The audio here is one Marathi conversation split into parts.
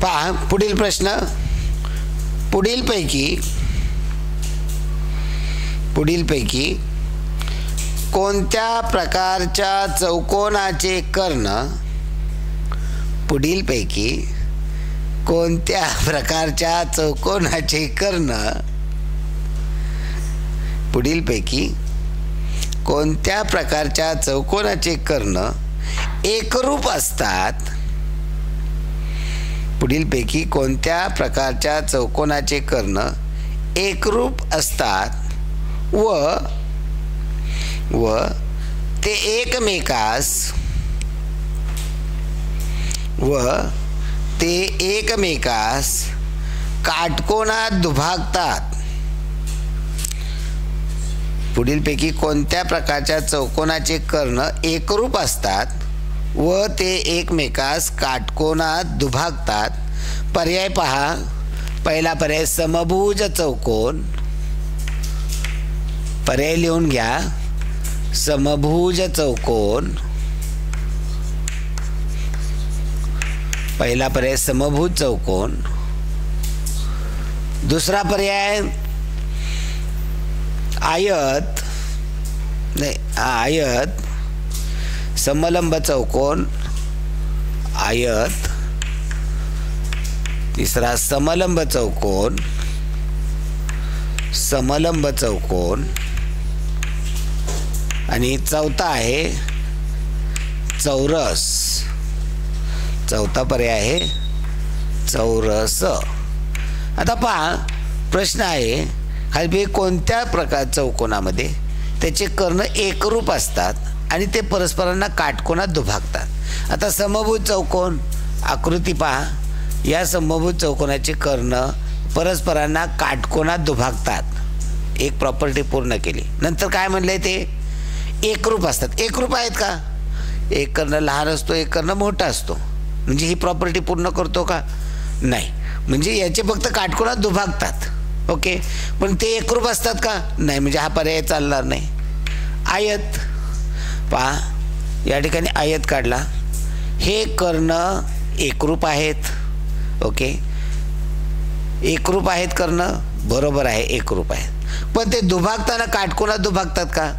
पहा पुढील प्रश्न, पुढीलपैकी कोणत्या प्रकारच्या चौकोनाचे कर्ण, पुढीलपैकी कोणत्या प्रकारच्या चौकोनाचे कर्ण, पुढीलपैकी कोणत्या प्रकारच्या चौकोनाचे कर्ण एकरूप असतात, पुढीलपैकी कोणत्या प्रकारच्या चौकोनाचे कर्ण एकरूप असतात व ते एकमेकास काटकोनात दुभागतात, पुढीलपैकी कोणत्या प्रकारच्या चौकोनाचे कर्ण एकरूप असतात व ते एकमेकास काटकोनात दुभागतात. पर्याय पहा. पहिला पर्याय समभुज चौकोन, पर्याय लिहून घ्या. समभुज चौकोन, पहिला पर्याय समभुज चौकोन. दुसरा पर्याय आयत, नाही आयत, समलंब चौकोन, आयत. तिसरा समलंब चौकोन, समलंब चौकोन. आणि चौथा आहे चौरस. चौथा पर्याय आहे चौरस. आता पहा प्रश्न आहे खाली, कोणत्या प्रकार चौकोनामध्ये त्याचे कर्ण एकरूप असतात आणि ते परस्परांना काटकोनात दुभागतात. आता समभुज चौकोन आकृती पहा. या समभुज चौकोनाचे कर्ण परस्परांना काटकोनात दुभागतात. एक प्रॉपर्टी पूर्ण केली. नंतर काय म्हणले, ते एकरूप असतात. एकरूप आहेत का? एक कर्ण लहान असतो, एक कर्ण मोठा असतो. म्हणजे ही प्रॉपर्टी पूर्ण करतो का? नाही. म्हणजे याचे फक्त काटकोनात दुभागतात. ओके. पण ते एकरूप असतात का? नाही. म्हणजे हा पर्याय चालणार नाही. आयत पहा, या ठिकाणी आयत काढला. हे कर्ण एकरूप आहेत. ओके. एकरूप आहेत कर्ण, बरोबर आहे, एकरूप आहेत. पण ते दुभागताना काटकोनात दुभागतात का?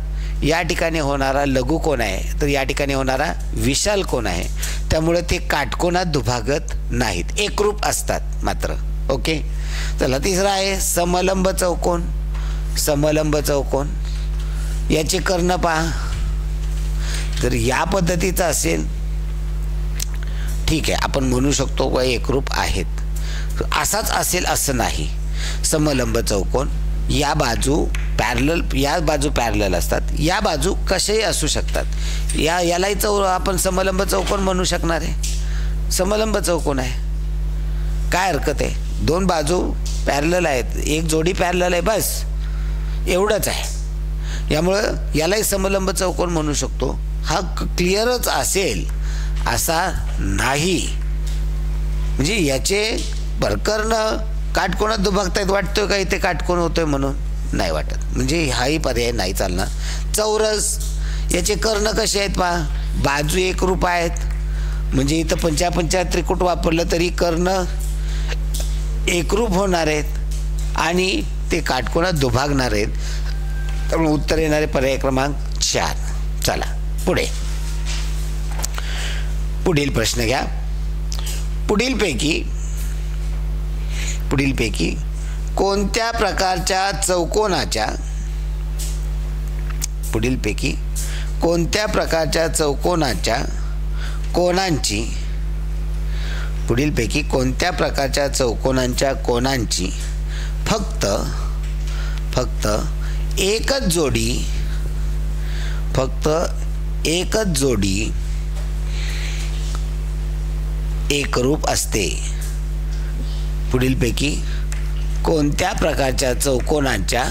या ठिकाणी होणारा लघु कोण आहे, तर या ठिकाणी होणारा विशाल कोण आहे. त्यामुळे ते काटकोनात दुभागत नाहीत, एकरूप असतात मात्र. ओके. चला तिसरा आहे समलंब चौकोन. समलंब चौकोन याचे कर्ण पहा. जर या पद्धतीचा असेल ठीक आहे, आपण म्हणू शकतो व एकरूप आहेत. असाच असेल असं नाही. समलंब चौकोन या बाजू पॅरलल, या बाजू पॅरलल असतात, या बाजू कसेही असू शकतात. यालाही आपण समलंब चौकोन म्हणू शकणार आहे. समलंब चौकोन आहे, काय हरकत आहे. दोन बाजू पॅरलल आहेत, एक जोडी पॅरलल आहे, बस एवढंच आहे. यामुळं यालाही समलंब चौकोन म्हणू शकतो. हा क्लिअरच असेल असा नाही. म्हणजे याचे प्रकर्ण काटकोनात दुभागतायत वाटतोय का इथे काटकोन होतोय म्हणून? नाही वाटत. म्हणजे हाही पर्याय नाही चालणार. चौरस याचे कर्ण कसे आहेत पहा. बाजू एकरूप आहेत. म्हणजे इथं पंचा त्रिकूट वापरलं तरी कर्ण एकरूप होणार आहेत आणि ते काटकोनात दुभागणार आहेत. त्यामुळे उत्तर येणारे पर्याय क्रमांक 4. चला पुढे. पुढील प्रश्न घ्या. पुढीलपैकी कोणत्या प्रकारच्या चौकोनाच्या, पुढीलपैकी कोणत्या प्रकारच्या चौकोनाच्या कोनांची, पुढीलपैकी कोणत्या प्रकारच्या चौकोनांच्या कोनांची फक्त एकच जोडी एकरूप असते. पुढीलपैकी कोणत्या प्रकारच्या चौकोनांच्या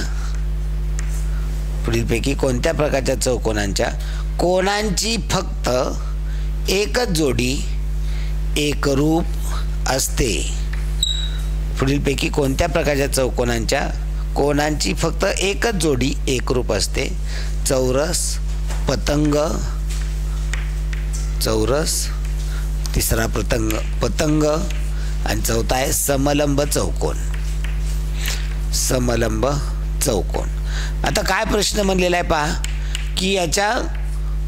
कोनांची फक्त एकच जोडी एकरूप असते. पुढीलपैकी कोणत्या प्रकारच्या चौकोनांच्या कोनांची फक्त एकच जोडी एकरूप असते. चौरस, पतंग, चौरस. तिसरा पतंग, आणि चौथा आहे समलंब चौकोन. समलंब चौकोन. आता काय प्रश्न म्हणलेला आहे पहा, की याच्या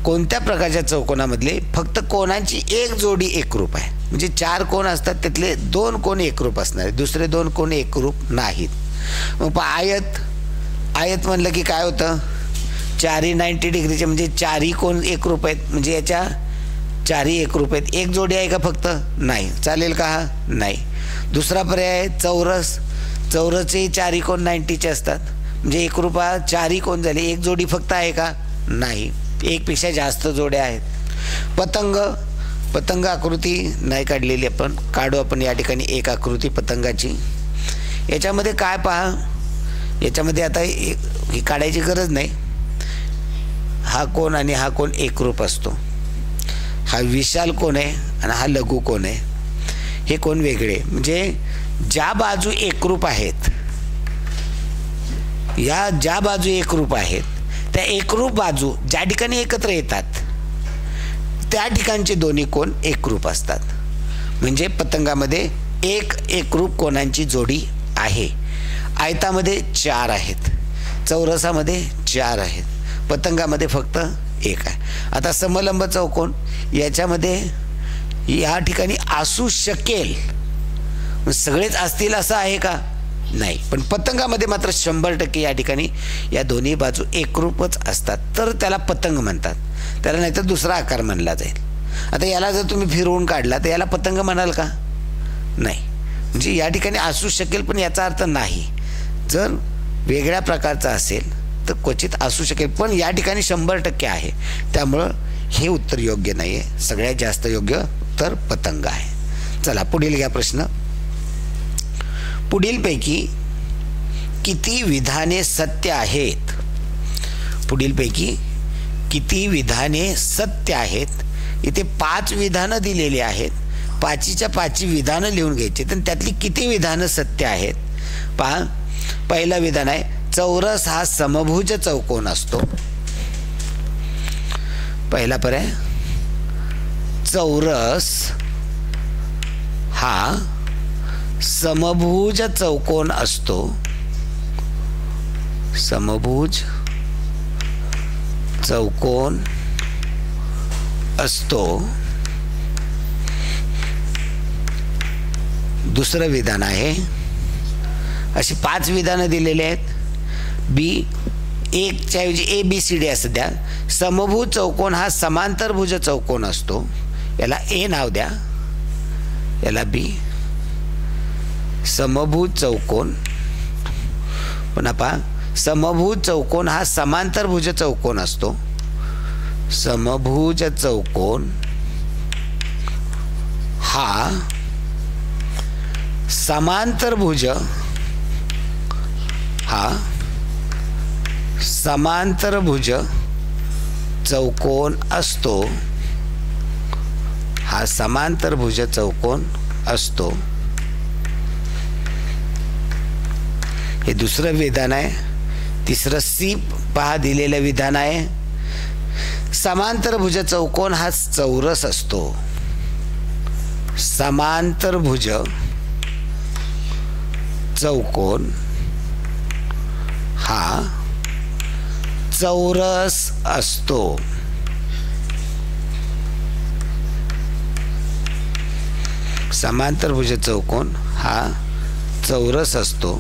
कोणत्या प्रकारच्या चौकोनामधले फक्त कोणांची एक जोडी एकरूप आहे. म्हणजे 4 कोण असतात त्यातले 2 कोण एकरूप असणार, दुसरे 2 कोण एकरूप नाहीत. मग पहा आयत म्हणलं की काय होतं, 4ही 90 डिग्रीचे म्हणजे 4ही कोण एकरूप आहेत. म्हणजे याच्या 4ही एकरूप आहेत. एक जोडी आहे का फक्त, नाही. चालेल का हा, नाही. दुसरा पर्याय आहे चौरस. चौरसचे 4ही कोण 90चे असतात. म्हणजे एकरूप 4ही कोण झाले. एक जोडी फक्त आहे का, नाही. एकपेक्षा जास्त जोड्या आहेत. पतंग आकृती नाही काढलेली, आपण काढू. आपण या ठिकाणी एक आकृती पतंगाची. याच्यामध्ये काय पहा, याच्यामध्ये आता ही काढायची गरज नाही. हा कोण आणि हा कोण एकरूप असतो. हा विशाल कोण आहे आणि हा लघु कोण आहे. हे कोण वेगळे. म्हणजे ज्या बाजू एकरूप आहेत, या ज्या बाजू एकरूप आहेत त्या एकरूप बाजू ज्या ठिकाणी एकत्र येतात त्या ठिकाणचे दोन्ही कोण एकरूप असतात. म्हणजे पतंगामध्ये एक एकरूप कोणांची जोडी आहे. आयतामध्ये 4 आहेत, चौरसामध्ये 4 आहेत, पतंगामध्ये फक्त 1 आहे. आता समलंब चौकोन याच्यामध्ये या ठिकाणी असू शकेल, सगळेच असतील असं आहे का, नाही. पण पतंगामध्ये मात्र 100% या ठिकाणी या दोन्ही बाजू एकरूपच असतात, तर त्याला पतंग म्हणतात. त्याला नाहीतर दुसरा आकार म्हणला जाईल. आता याला जर तुम्ही फिरवून काढला तर याला पतंग म्हणाल का, नाही. म्हणजे या ठिकाणी असू शकेल पण याचा अर्थ नाही. जर वेगळ्या प्रकारचा असेल तर क्वचित असू शकेल, पण या ठिकाणी 100% आहे. त्यामुळं हे उत्तर योग्य नाही आहे. सगळ्यात जास्त योग्य उत्तर पतंग आहे. चला पुढील घ्या प्रश्न. पुढीलपैकी किती विधाने सत्य आहेत. पुढीलपैकी किती विधाने सत्य आहेत. इथे 5 विधानं दिलेली आहेत. 5च्या 5 विधानं लिहून घ्यायची, तर त्यातली किती विधानं सत्य आहेत पहा. पहिलं विधान आहे चौरस हा समभुज चौकोन असतो. पहिला पर्याय चौरस हा समभुज चौकोन असतो. समभुज चौकोन असतो. दुसरं विधान आहे, अशी 5 विधानं दिलेली आहेत. बी 1च्या ऐवजी ABCD असं द्या. समभुज चौकोन हा समांतरभुज चौकोन असतो. याला A नाव द्या, याला B. समभुज चौकोन, पुन्हा पहा समभुज चौकोन हा समांतरभुज चौकोन असतो. समभुज चौकोन हा समांतरभुज चौकोन असतो. हा समांतरभुज चौकोन असतो. हे दुसरं विधान आहे. तिसरं C पहा दिलेलं विधान आहे. समांतरभुज चौकोन हा चौरस असतो. समांतरभुज चौकोन हा चौरस असतो. समांतरभुज चौकोन हा चौरस असतो.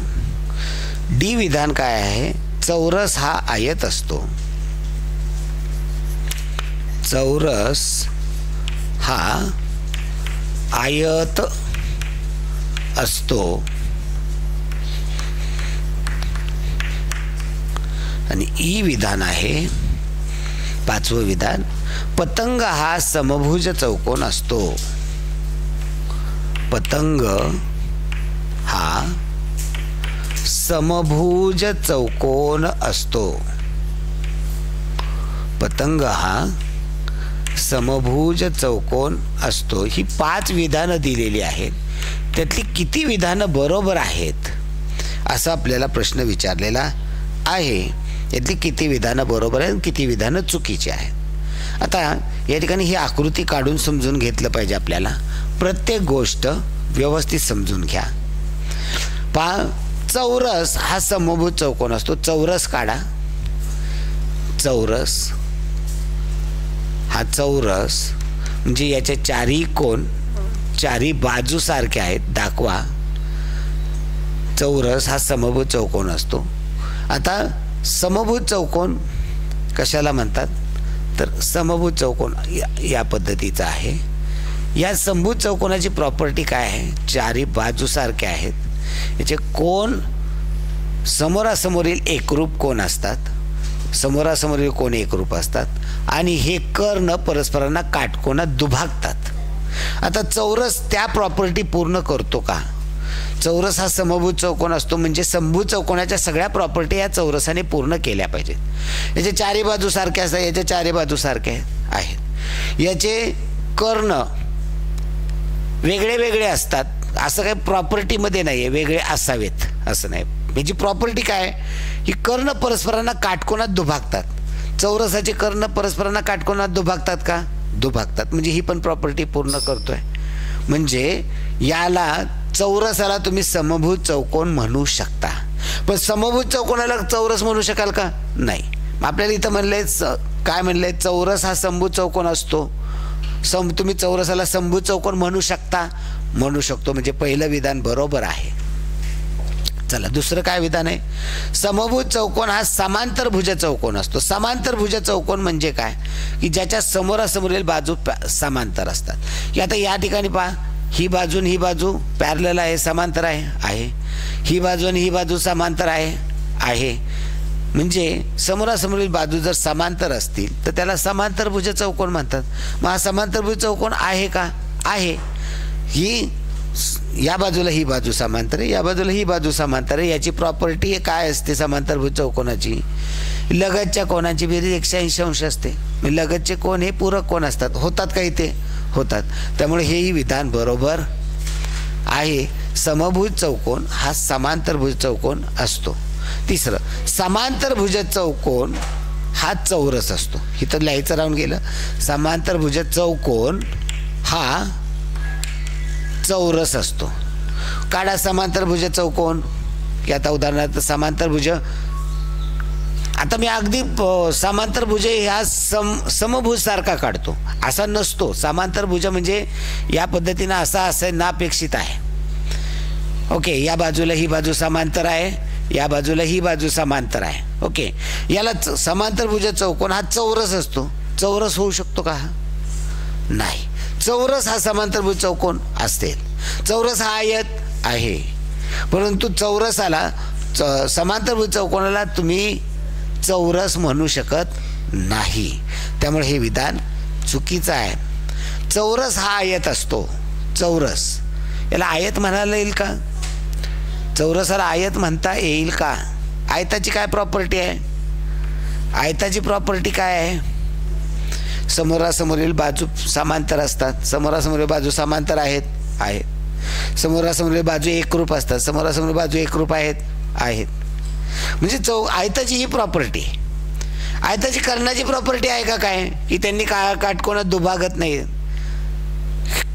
डी विधान काय आहे, चौरस हा आयत असतो. चौरस हा आयत असतो. आणि ई विधान आहे 5वं विधान, पतंग हा समभुज चौकोन असतो. पतंग हा समभुज चौकोन असतो. पतंग हा समभुज चौकोन असतो. ही 5 विधानं दिलेली आहेत. त्यातली किती विधानं बरोबर आहेत असा आपल्याला प्रश्न विचारलेला आहे. यातली किती विधानं बरोबर आहेत, किती विधानं चुकीची आहेत. आता या ठिकाणी ही आकृती काढून समजून घेतलं पाहिजे आपल्याला. प्रत्येक गोष्ट व्यवस्थित समजून घ्या. पहा, चौरस हा समभुज चौकोन असतो. चौरस काढा. चौरस हा चौरस म्हणजे याचे चारही कोन चारही बाजू सारखे आहेत दाखवा. चौरस हा समभुज चौकोन असतो. आता समभुज चौकोन कशाला म्हणतात तर समभुज चौकोन या पद्धतीचा आहे. या समभुज चौकोनाची प्रॉपर्टी काय आहे, चारही बाजू सारखे आहेत. याचे कोन समोरासमोरील एकरूप कोन असतात. समोरासमोरील कोन एकरूप असतात आणि हे कर्ण परस्परांना काटकोनात दुभागतात. आता चौरस त्या प्रॉपर्टी पूर्ण करतो का? चौरस हा समभुज चौकोन असतो म्हणजे समभुज चौकोनाच्या सगळ्या प्रॉपर्टी या चौरसाने पूर्ण केल्या पाहिजेत. याचे चारही बाजू सारखे असतात. याचे चारही बाजू सारखे आहेत. याचे कर्ण वेगळे वेगळे असतात. असं काही प्रॉपर्टीमध्ये नाही आहे वेगळे असावेत असं नाही. याची प्रॉपर्टी काय, ही कर्ण परस्परांना काटकोनात दुभागतात. चौरसाचे कर्ण परस्परांना काटकोनात दुभागतात का? दुभागतात. म्हणजे ही पण प्रॉपर्टी पूर्ण करतोय. म्हणजे याला चौरसाला तुम्ही समभुज चौकोन म्हणू शकता. पण समभुज चौकोनाला चौरस म्हणू शकाल का? नाही. आपल्याला इथं म्हणलंय काय म्हणलंय, चौरस हा समभुज चौकोन असतो. तुम्ही चौरसाला समभुज चौकोन म्हणू शकता. म्हणू शकतो म्हणजे पहिलं विधान बरोबर आहे. चला दुसरं काय विधान आहे, समभुज चौकोन हा समांतर भुज चौकोन असतो. समांतर भुज चौकोन म्हणजे काय की ज्याच्या समोरासमोरील बाजू समांतर असतात. आता या ठिकाणी पहा, ही बाजू ही बाजू पॅरलल आहे, समांतर आहे. ही बाजू आणि ही बाजू समांतर आहे. म्हणजे समोरासमोरील बाजू जर समांतर असतील तर त्याला समांतर भुज चौकोन म्हणतात. मग हा समांतर भुज चौकोन आहे का? आहे. ही या बाजूला ही बाजू समांतर आहे, या बाजूला ही बाजू समांतर आहे. याची प्रॉपर्टी काय असते समांतरभुज चौकोनाची, लगतच्या कोणाची बेरीज 180 अंश असते. लगतचे कोण हे पूरक कोण असतात. होतात का इथे? होतात. त्यामुळे हेही विधान बरोबर आहे. समभुज चौकोन हा समांतरभुज चौकोन असतो. तिसरं, समांतरभुज चौकोन हा चौरस असतो. इथं लिहायचं राहून गेलं. समांतरभुज चौकोन हा चौरस असतो. काढा समांतरभुज चौकोन. की आता उदाहरणार्थ समांतरभुज, आता मी अगदी समांतरभुज ह्या समभुज सारखा काढतो, असा नसतो. समांतरभुज म्हणजे या पद्धतीनं असा असेल ना अपेक्षित आहे. ओके, या बाजूला ही बाजू समांतर आहे, या बाजूला ही बाजू समांतर आहे. ओके, याला समांतरभुज चौकोन हा चौरस असतो. चौरस होऊ शकतो का? नाही. चौरस हा समांतरभुज चौकोन असेल. चौरस हा आयत आहे, परंतु चौरसाला समांतरभुज चौकोनाला तुम्ही चौरस म्हणू शकत नाही. त्यामुळे हे विधान चुकीचं आहे. चौरस हा आयत असतो. चौरस याला आयत म्हणायला येईल का? चौरसाला आयत म्हणता येईल का? आयताची काय प्रॉपर्टी आहे? आयताची प्रॉपर्टी काय आहे? समोरासमोरील बाजू समांतर असतात. समोरासमोरील बाजू समांतर आहेत. समोरासमोरील बाजू एकरूप असतात. समोरासमोरील बाजू एकरूप आहेत. म्हणजे आयताची ही प्रॉपर्टी. आयताची कर्णाची प्रॉपर्टी आहे का काय की त्यांनी काटकोनात दुभागत नाही,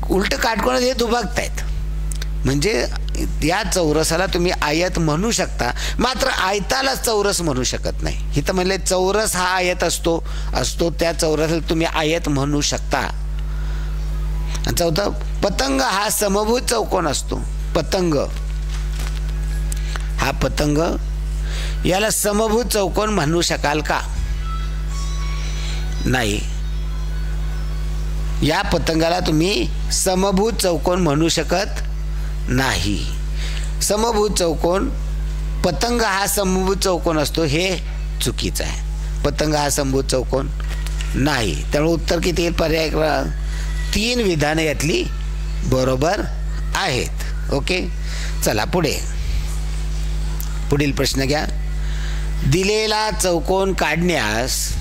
उलट काटकोनात हे दुभागतायत. म्हणजे या चौरसाला तुम्ही आयत म्हणू शकता, मात्र आयताला चौरस म्हणू शकत नाही. इथं म्हणले चौरस हा आयत असतो त्या चौरसाला तुम्ही आयत म्हणू शकता. चौथं, पतंग हा समभुज चौकोन असतो. पतंग हा पतंग याला समभुज चौकोन म्हणू शकाल का? नाही. या पतंगाला तुम्ही समभुज चौकोन म्हणू शकत नाही. समभुज चौकोन, पतंग हा समभुज चौकोन असतो हे चुकीचं आहे. पतंग हा समभुज चौकोन नाही. त्यामुळे उत्तर किती येईल? पर्याय 3 विधानं यातली बरोबर आहेत. ओके, चला पुढील प्रश्न घ्या. दिलेला चौकोन काढण्यास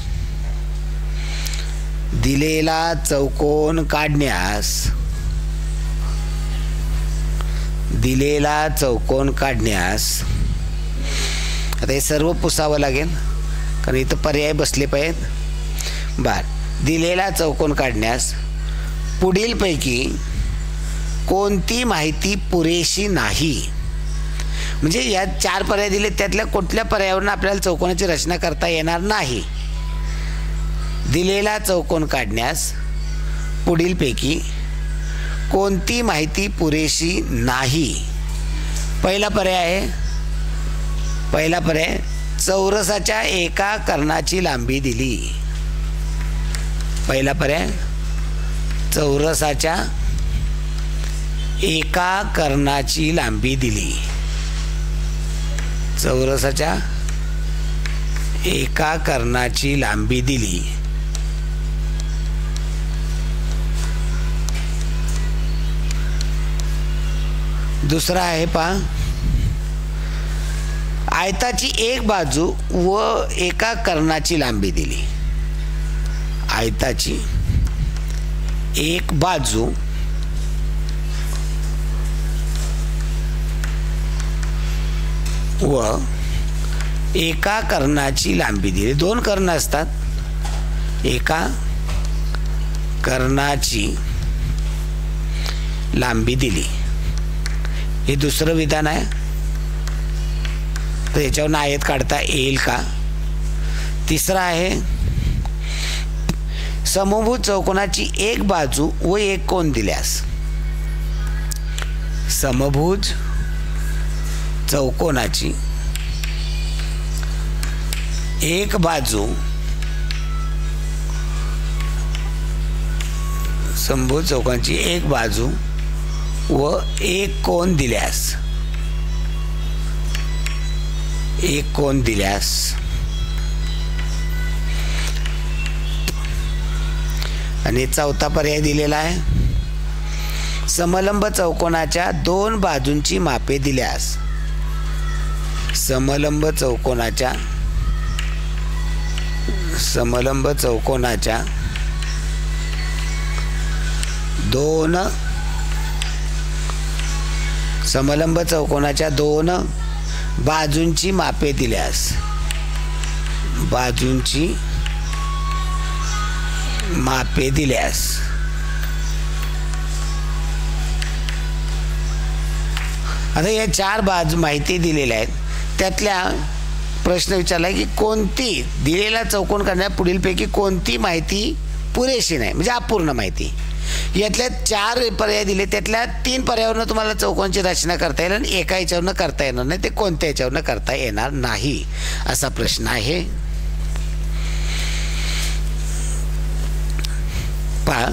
आता हे सर्व पुसावं लागेल कारण इथं पर्याय बसले पाहिजेत. दिलेला चौकोन काढण्यास पुढीलपैकी कोणती माहिती पुरेशी नाही. म्हणजे या 4 पर्याय दिले, त्यातल्या कुठल्या पर्यायावरून आपल्याला चौकोनाची रचना करता येणार नाही. दिलेला चौकोन काढण्यास पुढीलपैकी कोणती माहिती पुरेशी नाही. पहिला पर्याय चौरसाच्या एका कर्णाची लांबी दिली. पहिला पर्याय चौरसाच्या एका कर्णाची लांबी दिली. चौरसाच्या एका कर्णाची लांबी दिली. दुसरा आहे पहा, आयताची एक बाजू व एका कर्णाची लांबी दिली. आयताची एक बाजू व एका कर्णाची लांबी दिली. 2 कर्ण असतात, एका कर्णाची लांबी दिली. हे दुसरं विधान आहे. तर याच्यावरून आयत काढता येईल का? तिसरा आहे, समभुज चौकोनाची एक बाजू व एक कोन दिल्यास. समभुज चौकोनाची एक बाजू, समभुज चौकोनाची एक बाजू व एक कोन दिल्यास, एक कोन दिल्यास आणि चौथा पर्याय दिलेला आहे, समलंब चौकोनाच्या 2 बाजूंची मापे दिल्यास. समलंब चौकोनाच्या 2 बाजूंची मापे दिल्यास. बाजूंची मापे दिल्यास. आता या 4 बाजू माहिती दिलेल्या आहेत, त्यातल्या प्रश्न विचारला की कोणती दिलेला चौकोन करण्यात पुढीलपैकी कोणती माहिती पुरेशी नाही, म्हणजे अपूर्ण माहिती. यातल्या 4 पर्याय दिले, त्यातल्या 3 पर्यायावरून तुम्हाला चौकोनची रचना करता येईल आणि एका याच्यावरून करता येणार नाही. ते कोणत्या याच्यावरून करता येणार नाही असा प्रश्न आहे. पहा,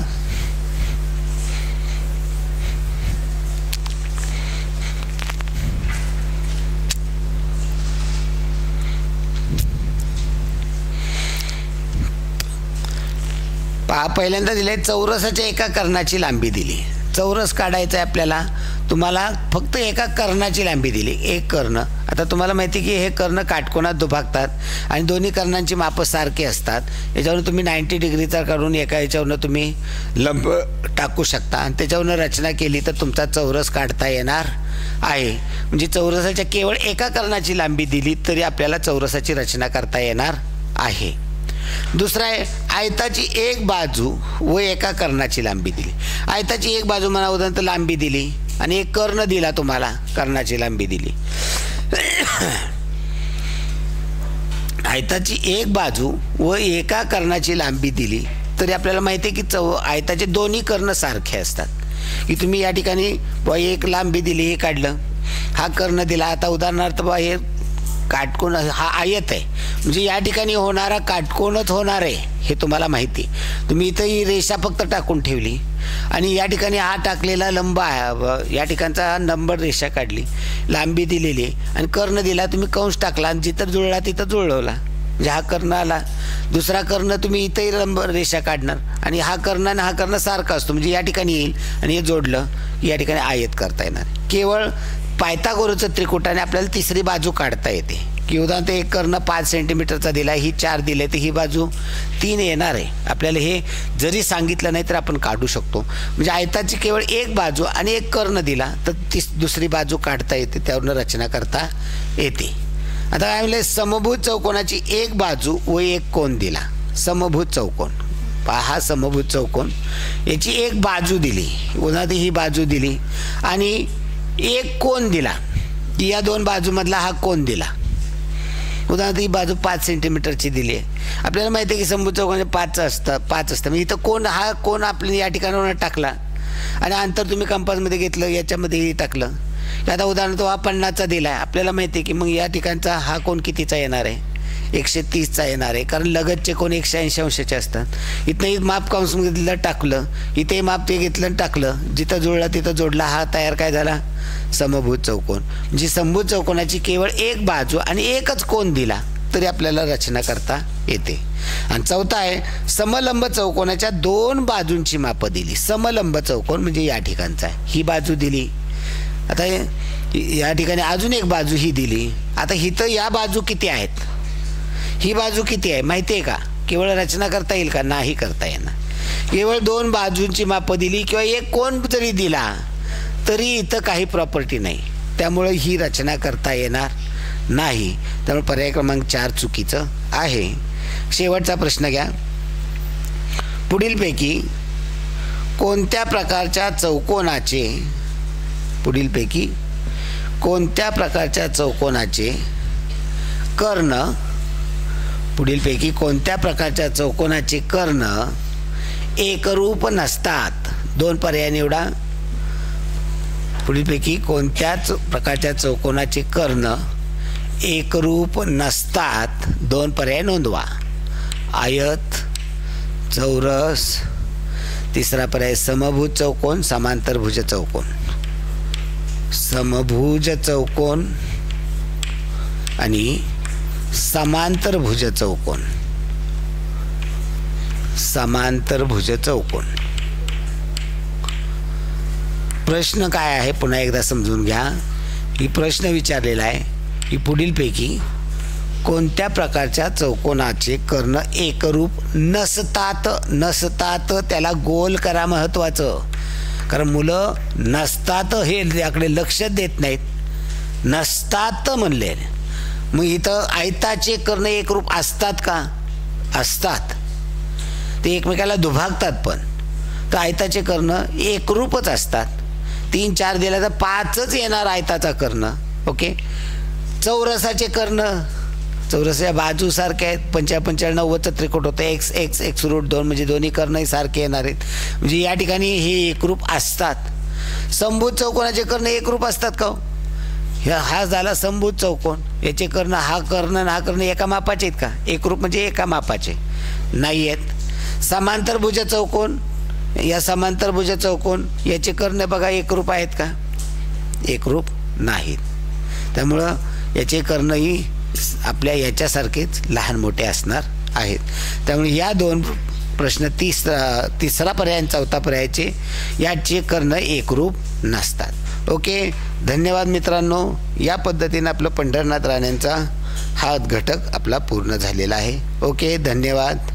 पहिल्यांदा दिले चौरसाच्या एका कर्णाची लांबी दिली. चौरस काढायचा आहे आपल्याला. तुम्हाला फक्त एका कर्णाची लांबी दिली, एक कर्ण. आता तुम्हाला माहिती की हे कर्ण काटकोनात दुभागतात आणि दोन्ही कर्णांची मापं सारखी असतात. याच्यावरून तुम्ही 90 डिग्रीचा काढून एका याच्यावरून तुम्ही लंब टाकू शकता आणि त्याच्यावरून रचना केली तर तुमचा चौरस काढता येणार आहे. म्हणजे चौरसाच्या केवळ एका कर्णाची लांबी दिली तरी आपल्याला चौरसाची रचना करता येणार आहे. दुसरा आहे, आयताची एक बाजू व एका कर्णाची लांबी दिली. आयताची एक बाजू म्हणा उदाहरणार्थ लांबी दिली आणि एक कर्ण दिला, तुम्हाला कर्णाची लांबी दिली. आयताची एक बाजू व एका कर्णाची लांबी दिली तरी आपल्याला माहिती आहे की आयताचे दोन्ही कर्ण सारखे असतात. की तुम्ही या ठिकाणी एक लांबी दिली, हे काढलं, हा कर्ण दिला. आता उदाहरणार्थ हे काटकोन, हा आयत आहे, म्हणजे या ठिकाणी होणारा काटकोनच होणार आहे हे तुम्हाला माहिती. तुम्ही इथं ही रेषा फक्त टाकून ठेवली आणि या ठिकाणी हा टाकलेला लंब आहे, या ठिकाणचा नंबर रेषा काढली, लांबी दिलेली आणि कर्ण दिला, तुम्ही कंस टाकला आणि जिथं जुळला तिथं जुळवला, म्हणजे हा कर्ण आला. दुसरा कर्ण तुम्ही इथंही लंब रेषा काढणार आणि हा कर्ण आणि हा कर्ण सारखा असतो, म्हणजे या ठिकाणी येईल आणि हे जोडलं या ठिकाणी आयत करता येणार. केवळ पायथागोरसचं त्रिकुटाने आपल्याला तिसरी बाजू काढता येते. की उदाहरणार्थ एक कर्ण 5 सेंटीमीटरचा दिला, ही 4 दिले तर ही बाजू 3 येणार आहे. आपल्याला हे जरी सांगितलं नाही तर आपण काढू शकतो. म्हणजे आयताची केवळ एक बाजू आणि एक कर्ण दिला तर दुसरी बाजू काढता येते, त्यावरून रचना करता येते. आता काय म्हणले, समभुज चौकोनाची एक बाजू व एक कोन दिला. समभुज चौकोन पहा हा समभुज चौकोन, याची एक बाजू दिली, उदाहरणार्थ ही बाजू दिली आणि एक कोन दिला, या दोन बाजूमधला हा कोन दिला. उदाहरणार्थ ही बाजू 5 सेंटीमीटरची दिली आहे. आपल्याला माहिती आहे की समभुज चौकोनाचे 5 असतं. म्हणजे इथं कोन, हा कोन आपल्याला या ठिकाणावर टाकला आणि अंतर तुम्ही कंपासमध्ये घेतलं, याच्यामध्येही टाकलं. आता उदाहरणार्थ हा 50चा दिला आहे. आपल्याला माहिती आहे की मग या ठिकाणचा हा कोन कितीचा येणार आहे, 130चा येणार आहे, कारण लगतचे कोन 180 अंशाचे असतात. इथंही माप कंसमध्ये टाकलं, इथे माप ते घेतलं आणि टाकलं, जिथं जुळला तिथं जोडला, हा तयार काय झाला, समभुज चौकोन. म्हणजे समभुज चौकोनाची केवळ एक बाजू आणि एकच कोन दिला तरी आपल्याला रचना करता येते. आणि चौथा आहे समलंब चौकोनाच्या 2 बाजूंची मापं दिली. समलंब चौकोन म्हणजे या ठिकाणचा आहे, ही बाजू दिली. आता या ठिकाणी अजून एक बाजू ही दिली. आता इथं या बाजू किती आहेत, ही बाजू किती आहे माहिती आहे का, केवळ रचना करता येईल का, नाही करता येणार. केवळ 2 बाजूंची मापं दिली किंवा एक कोन जरी दिला तरी इथं काही प्रॉपर्टी नाही, त्यामुळे ही रचना करता येणार नाही. त्यामुळे पर्याय क्रमांक 4 चुकीचं आहे. शेवटचा प्रश्न घ्या. पुढीलपैकी कोणत्या प्रकारच्या चौकोनाचे कर्ण एकरूप नसतात. 2 पर्याय निवडा. पुढीलपैकी कोणत्याच प्रकारच्या चौकोनाचे कर्ण एकरूप नसतात. 2 पर्याय नोंदवा. आयत, चौरस, तिसरा पर्याय समभुज चौकोन, समांतरभुज चौकोन. समभुज चौकोन आणि समांतरभुज चौकोन. प्रश्न काय आहे पुन्हा एकदा समजून घ्या. ही प्रश्न विचारलेला आहे की पुढीलपैकी कोणत्या प्रकारच्या चौकोनाचे कर्ण एकरूप नसतात. त्याला गोल करा, महत्त्वाचं, कारण मुलं नसतात हे त्याकडे लक्ष देत नाहीत. नसतात म्हणले, मग इथं आयताचे कर्ण एकरूप असतात का, असतात. ते एकमेकाला दुभागतात, पण तर आयताचे कर्ण एकरूपच असतात. 3 4 दिला तर 5च येणार आयताचा कर्ण. ओके. चौरसाचे कर्ण, चौरसाच्या बाजू सारख्या आहेत, 55 90चं त्रिकोट होतं, x√2 म्हणजे दोन्ही कर्णही सारखे येणार आहेत. म्हणजे या ठिकाणी हे एकरूप असतात. समभुज चौकोनाचे कर्ण एकरूप असतात का, हा झाला समभुज चौकोन, याचे कर्ण, हा कर्ण आणि हा कर्ण एका मापाचे आहेत का, एकरूप म्हणजे एका मापाचे नाही आहेत. समांतरभुज चौकोन, या समांतरभुज चौकोन याचे कर्ण बघा एकरूप आहेत का, एकरूप नाहीत. त्यामुळं याचे कर्णही आपल्या याच्यासारखेच लहान मोठे असणार आहेत. त्यामुळे या 2 प्रश्न, तिसरा पर्याय आणि चौथा पर्यायाचे याचे कर्ण एकरूप नसतात. ओके, धन्यवाद मित्रांनो. या पद्धतीने आपलं पंढरनाथ राणेंचा हा घटक आपला पूर्ण झालेला आहे. ओके, धन्यवाद.